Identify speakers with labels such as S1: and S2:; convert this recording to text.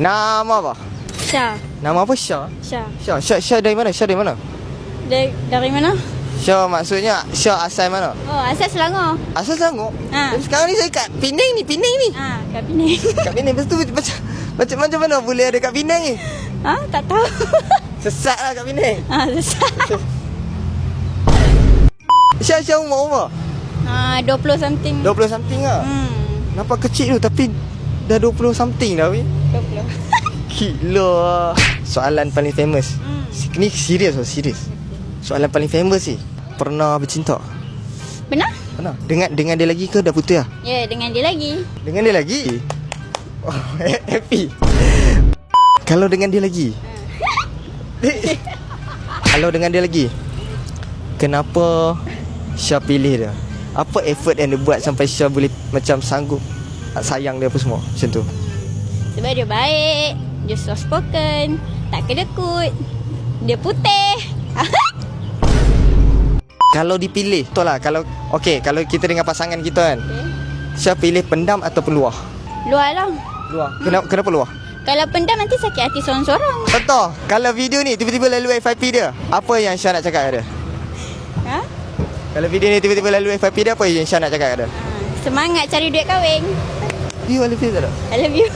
S1: Nama apa?
S2: Syah.
S1: Nama apa Syah?
S2: Syah.
S1: Syah dari mana? Syah dari mana?
S2: Dari mana?
S1: Syah maksudnya Syah asal mana?
S2: Oh, asal Selangor.
S1: Asal Selangor?
S2: Ha.
S1: Sekarang ni saya kat Penang ni.
S2: Kat Penang.
S1: Kat Penang. Lepas tu macam mana boleh ada kat Penang ni?
S2: Tak tahu.
S1: Sesat lah kat Penang.
S2: Sesat.
S1: Syah umur
S2: 20 something.
S1: 20 something lah. Nampak kecil tu tapi dah 20 something dah weh.
S2: 20.
S1: Gila. Soalan paling famous. Ni serius. Soalan paling famous sih. Pernah bercinta?
S2: Benar?
S1: Pernah. Dengan dia lagi ke dah putus lah?
S2: Ya, dengan dia lagi.
S1: Dengan dia lagi? Oh, happy. Kalau dengan dia lagi? Kalau dengan dia lagi, kenapa Syah pilih dia? Apa effort yang dia buat sampai Syah boleh macam sanggup sayang dia apa semua macam tu?
S2: Sebab dia baik, dia soft spoken, tak kedekut, dia putih.
S1: Kalau dipilih, betul lah. Kalau kita dengan pasangan kita kan, Syah pilih pendam atau peluah?
S2: Luar lah.
S1: Luah. Kenapa luah?
S2: Kalau pendam nanti sakit hati seorang-seorang.
S1: Betul. Kalau video ni tiba-tiba lalu FYP dia, apa yang Syah nak cakap kat dia? Kalau video ni tiba-tiba lalu FYP dia, apa yang Syah nak cakap kat dia?
S2: Semangat cari duit kahwin.
S1: You I love you tak?
S2: I love you.